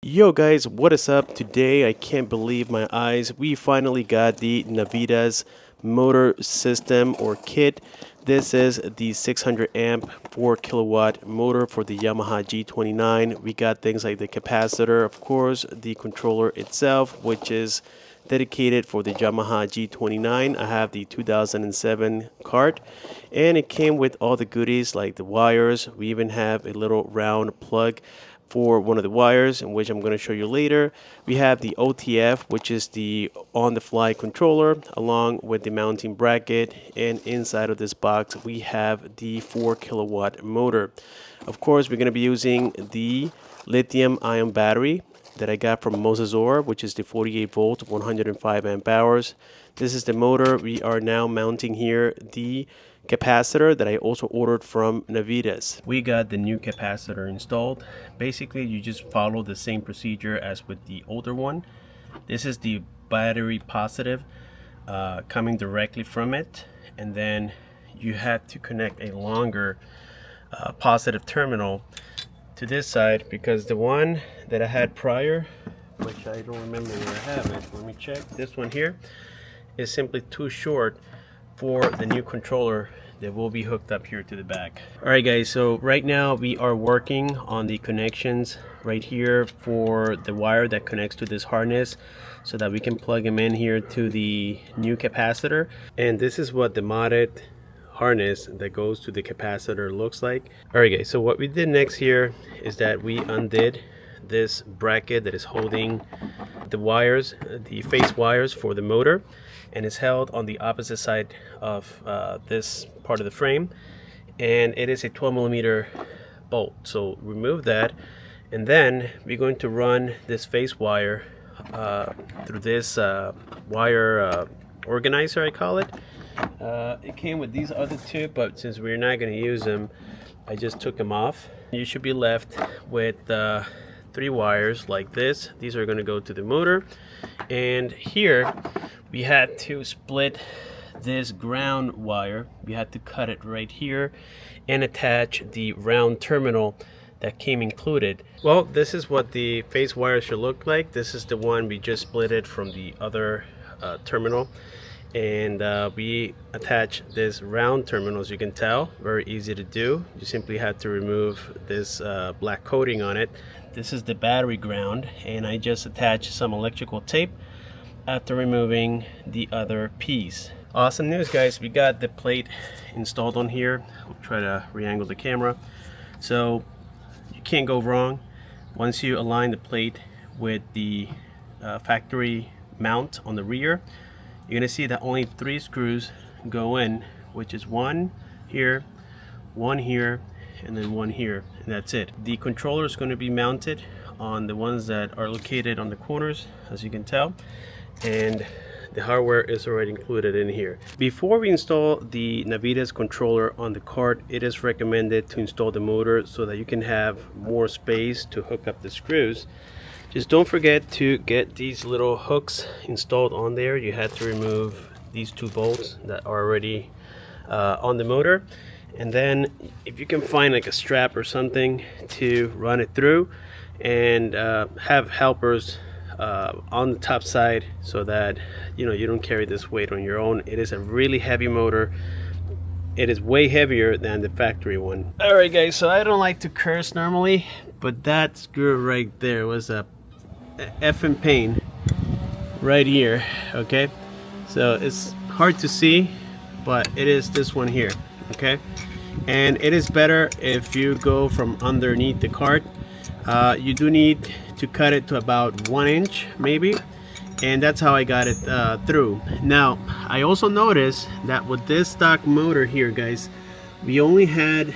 Yo guys, what is up? Today I can't believe my eyes. We finally got the Navitas motor system or kit. This is the 600 amp 4 kilowatt motor for the Yamaha G29. We got things like the capacitor, of course, the controller itself, which is dedicated for the Yamaha G29. I have the 2007 cart, and it came with all the goodies like the wires. We even have a little round plug for one of the wires, in which I'm going to show you later. We have the OTF, which is the on-the-fly controller, along with the mounting bracket, and inside of this box we have the 4 kilowatt motor. Of course, we're going to be using the lithium-ion battery that I got from Mosfet, which is the 48 volt 105 amp hours. This is the motor. We are now mounting here the capacitor that I also ordered from Navitas. We got the new capacitor installed. Basically, you just follow the same procedure as with the older one. This is the battery positive coming directly from it, and then you have to connect a longer positive terminal to this side, because the one that I had prior, which I don't remember where I have it, let me check, this one here is simply too short for the new controller that will be hooked up here to the back. Alright guys, so right now we are working on the connections right here for the wire that connects to this harness, so that we can plug them in here to the new capacitor. And this is what the modded harness that goes to the capacitor looks like. Alright guys, so what we did next here is that we undid this bracket that is holding the wires, the face wires for the motor, and it's held on the opposite side of this part of the frame, and it is a 12 millimeter bolt. So remove that, and then we're going to run this face wire through this wire organizer, I call it. It came with these other two, but since we're not going to use them, I just took them off. You should be left with 3 wires like this. These are going to go to the motor, and here we had to split this ground wire. We had to cut it right here and attach the round terminal that came included. Well, this is what the face wire should look like. This is the one we just split it from the other terminal, and we attach this round terminal. As you can tell, very easy to do. You simply have to remove this black coating on it. This is the battery ground, and I just attached some electrical tape after removing the other piece. Awesome news guys, we got the plate installed on here. I'll try to re-angle the camera. So you can't go wrong once you align the plate with the factory mount on the rear. You're gonna see that only 3 screws go in, which is 1 here, 1 here, and then 1 here, and that's it. The controller is going to be mounted on the ones that are located on the corners, as you can tell, and the hardware is already included in here. Before we install the Navitas controller on the cart, it is recommended to install the motor so that you can have more space to hook up the screws. Just don't forget to get these little hooks installed on there. You had to remove these 2 bolts that are already on the motor, and then if you can find like a strap or something to run it through, and have helpers on the top side, so that you don't carry this weight on your own. It is a really heavy motor. It is way heavier than the factory one. Alright guys, so I don't like to curse normally, but that screw right there was a effing pain right here. Okay, so it's hard to see, but it is this one here. Okay, and it is better if you go from underneath the cart. You do need to cut it to about 1 inch maybe, and that's how I got it through. Now I also noticed that with this stock motor here guys, we only had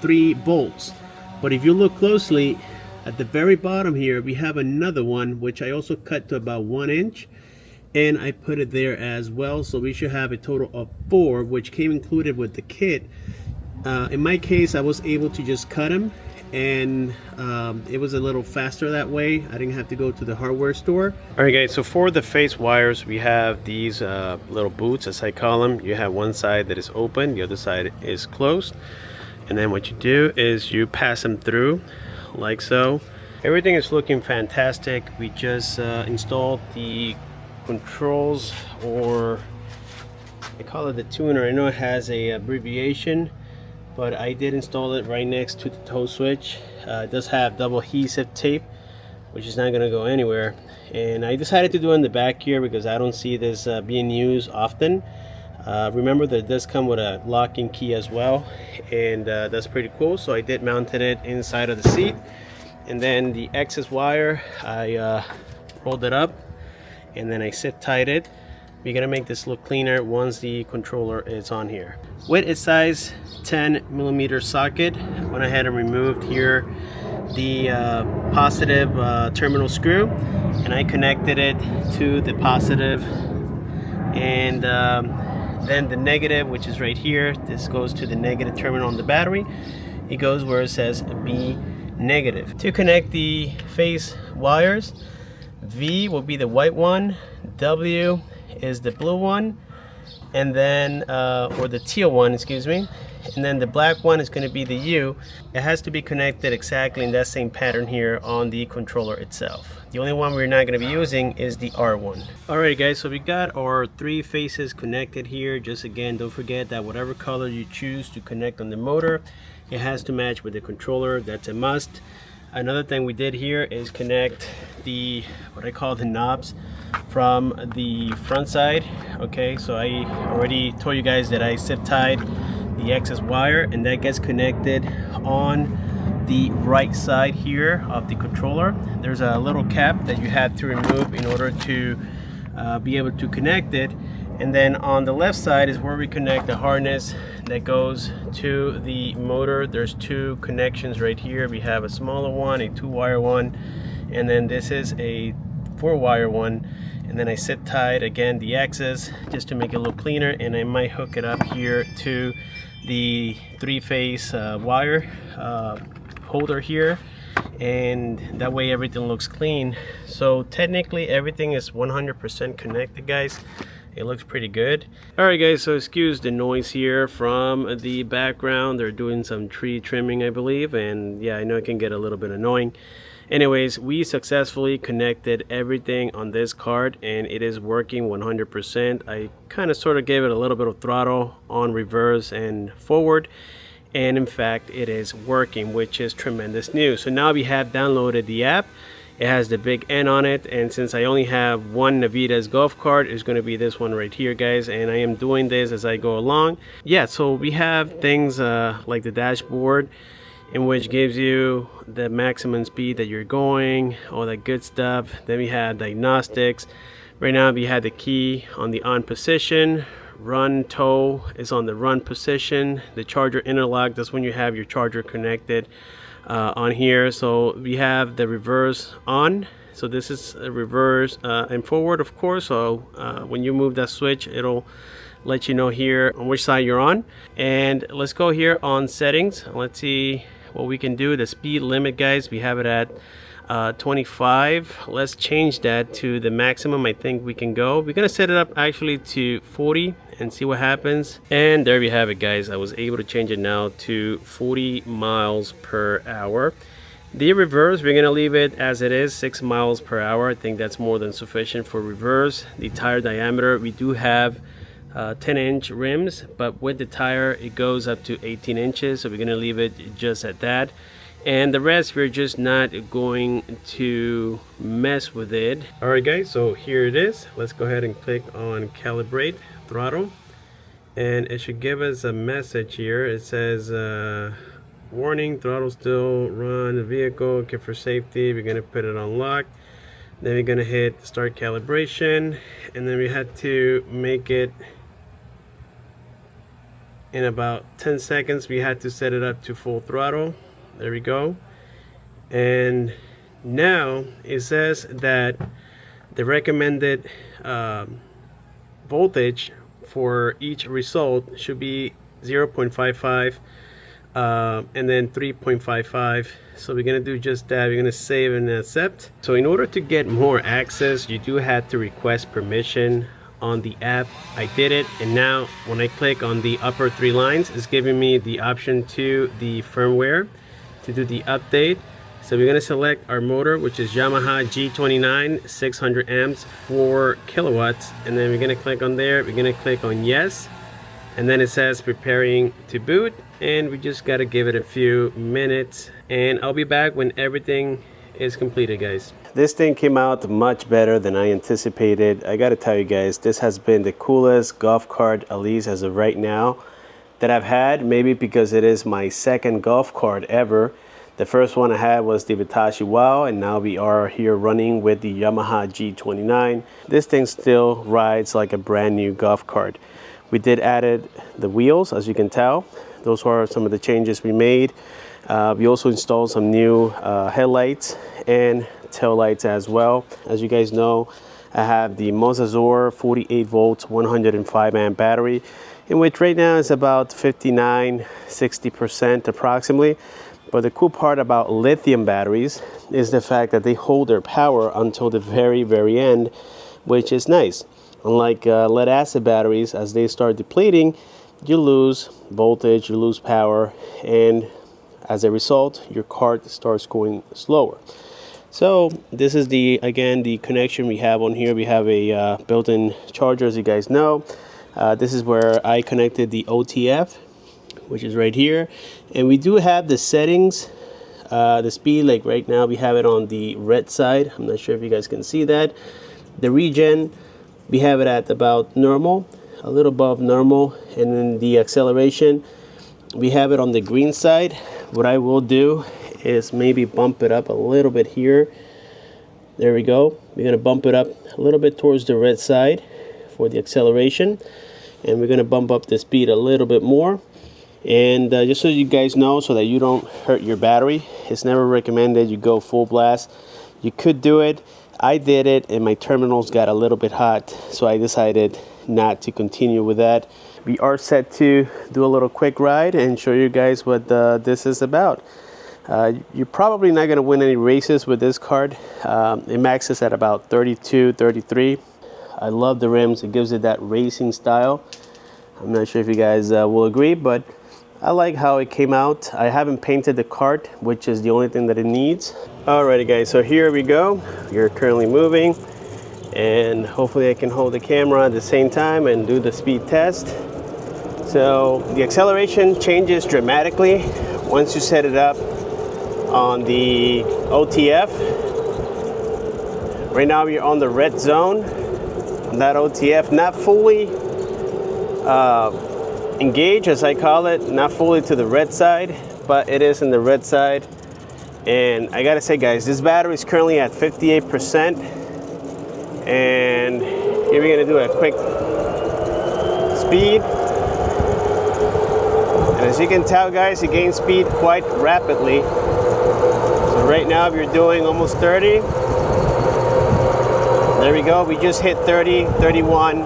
3 bolts, but if you look closely at the very bottom here, we have another one which I also cut to about 1 inch, and I put it there as well. So we should have a total of 4, which came included with the kit. In my case, I was able to just cut them, and it was a little faster that way. I didn't have to go to the hardware store. Alright guys, so for the face wires, we have these little boots, as I call them. You have one side that is open, the other side is closed, and then what you do is you pass them through like so, Everything is looking fantastic. We just installed the controls, or I call it the tuner. I know it has a abbreviation, but I did install it right next to the toe switch. It does have double adhesive tape, which is not going to go anywhere. And I decided to do it in the back here because I don't see this being used often. Remember that it does come with a locking key as well, and that's pretty cool. So I did mounted it inside of the seat, and then the excess wire I rolled it up, and then I zip tied it. We're gonna make this look cleaner once the controller is on here. With a size 10mm socket, I went ahead and removed here the positive terminal screw, and I connected it to the positive, and then the negative, which is right here, this goes to the negative terminal on the battery. It goes where it says B negative. To connect the phase wires, V will be the white one, W is the blue one, and then or the teal one, excuse me, and then the black one is going to be the U. It has to be connected exactly in that same pattern here on the controller itself. The only one we're not going to be using is the R one. Alright guys, so we got our three faces connected here. Just again, don't forget that whatever color you choose to connect on the motor, it has to match with the controller. That's a must. Another thing we did here is connect the, what I call the knobs, from the front side. Okay, so I already told you guys that I zip tied the excess wire, and that gets connected on the right side here of the controller. There's a little cap that you have to remove in order to be able to connect it. And then on the left side is where we connect the harness that goes to the motor. There's two connections right here. We have a smaller one, a 2-wire one, and then this is a 4-wire one. And then I zip tied again the excess just to make it look cleaner, and I might hook it up here to the 3-phase wire holder here, and that way everything looks clean. So technically everything is 100% connected, guys. It looks pretty good. Alright guys, so excuse the noise here from the background. They're doing some tree trimming, I believe, and yeah, I know it can get a little bit annoying. Anyways, we successfully connected everything on this card, and it is working 100%. I kind of sort of gave it a little bit of throttle on reverse and forward, and in fact it is working, which is tremendous news. So now we have downloaded the app. It has the big N on it, and since I only have one Navitas golf cart, it's going to be this one right here, guys, and I am doing this as I go along. Yeah, so we have things like the dashboard, in which gives you the maximum speed that you're going, all that good stuff. Then we have diagnostics. Right now we have the key on the on position. Run tow is on the run position. The charger interlock, that's when you have your charger connected on here. So we have the reverse on, so this is a reverse and forward, of course. So when you move that switch, it'll let you know here on which side you're on. And let's go here on settings. Let's see what we can do. The speed limit, guys, we have it at 25. Let's change that to the maximum I think we can go. We're gonna set it up actually to 40 and see what happens. And there we have it, guys. I was able to change it now to 40 miles per hour. The reverse, we're gonna leave it as it is, 6 miles per hour. I think that's more than sufficient for reverse. The tire diameter, we do have 10-inch rims, but with the tire it goes up to 18 inches, so we're gonna leave it just at that. And the rest, we're just not going to mess with it. Alright guys, so here it is. Let's go ahead and click on calibrate throttle, and it should give us a message here. It says warning, throttle still run the vehicle, okay, for safety. We're gonna put it on lock, then we're gonna hit start calibration, and then we had to make it in about 10 seconds. We had to set it up to full throttle. There we go. And now it says that the recommended voltage for each result should be 0.55 and then 3.55. So we're gonna do just that. We're gonna save and accept. So in order to get more access, you do have to request permission on the app. I did it, and now when I click on the upper 3 lines, it's giving me the option to the firmware to do the update. So we're gonna select our motor, which is Yamaha G29, 600 amps, 4 kilowatts, and then we're gonna click on there. We're gonna click on yes, and then it says preparing to boot, and we just gotta give it a few minutes, and I'll be back when everything is completed, guys. This thing came out much better than I anticipated. I gotta tell you guys, this has been the coolest golf cart, at least as of right now, that I've had. Maybe because it is my second golf cart ever. The first one I had was the Navitas Wow, and now we are here running with the Yamaha G29. This thing still rides like a brand new golf cart. We did added the wheels, as you can tell. Those are some of the changes we made. We also installed some new headlights and tail lights as well. As you guys know, I have the Mosfet 48 volts 105 amp battery, in which right now is about 59–60% approximately. But the cool part about lithium batteries is the fact that they hold their power until the very end, which is nice. Unlike lead acid batteries, as they start depleting, you lose voltage, you lose power, and as a result, your cart starts going slower. So this is again the connection we have on here. We have a built-in charger, as you guys know. This is where I connected the OTF, which is right here, and we do have the settings, the speed. Like right now we have it on the red side. I'm not sure if you guys can see that. The regen, we have it at about normal, a little above normal, and then the acceleration, we have it on the green side. What I will do is maybe bump it up a little bit here. There we go. We're gonna bump it up a little bit towards the red side for the acceleration, and we're gonna bump up the speed a little bit more. And just so you guys know, so that you don't hurt your battery, it's never recommended you go full blast. You could do it. I did it, and my terminals got a little bit hot, so I decided not to continue with that. We are set to do a little quick ride and show you guys what this is about. You're probably not going to win any races with this cart. It maxes at about 32, 33. I love the rims. It gives it that racing style. I'm not sure if you guys will agree, but I like how it came out. I haven't painted the cart, which is the only thing that it needs. Alrighty guys, so here we go. You're currently moving, and hopefully I can hold the camera at the same time and do the speed test. So the acceleration changes dramatically once you set it up on the OTF. Right now we're on the red zone on that OTF, not fully engage, as I call it, not fully to the red side, but it is in the red side. And I gotta say guys, this battery is currently at 58%, and here we're gonna do a quick speed, and as you can tell guys, it gains speed quite rapidly. So right now we're doing almost 30. There we go, we just hit 31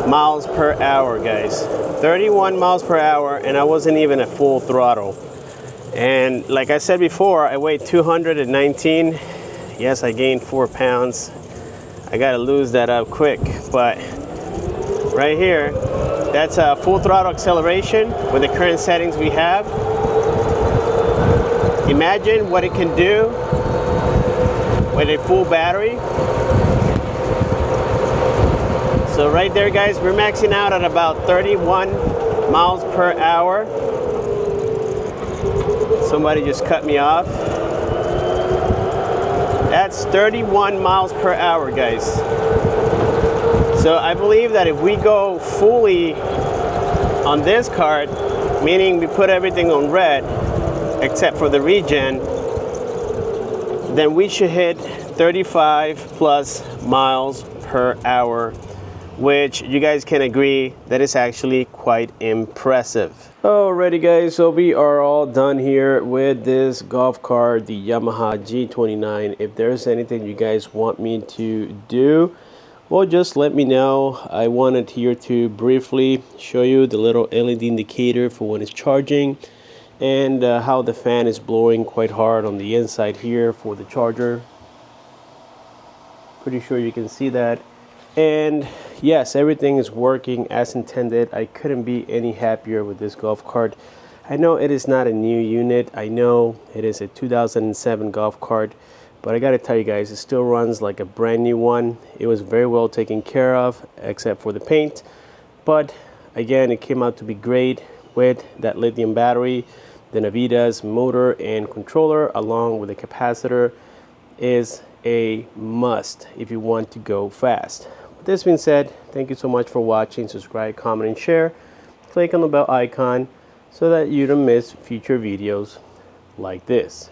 miles per hour guys. 31 miles per hour, and I wasn't even at full throttle. And like I said before, I weighed 219. Yes, I gained 4 pounds. I gotta lose that up quick, but right here, that's a full throttle acceleration with the current settings we have. Imagine what it can do with a full battery. So right there guys, we're maxing out at about 31 miles per hour. Somebody just cut me off. That's 31 miles per hour guys. So I believe that if we go fully on this cart, meaning we put everything on red except for the regen, then we should hit 35 plus miles per hour, which you guys can agree that is actually quite impressive. Alrighty guys, so we are all done here with this golf cart, the Yamaha G29. If there's anything you guys want me to do, well, just let me know. I wanted here to briefly show you the little LED indicator for when it's charging, and how the fan is blowing quite hard on the inside here for the charger. Pretty sure you can see that. And yes, everything is working as intended. I couldn't be any happier with this golf cart. I know it is not a new unit. I know it is a 2007 golf cart, but I gotta tell you guys, it still runs like a brand new one. It was very well taken care of, except for the paint. But again, it came out to be great with that lithium battery. The Navitas motor and controller, along with the capacitor, is a must if you want to go fast. With this being said, thank you so much for watching. Subscribe, comment, and share. Click on the bell icon so that you don't miss future videos like this.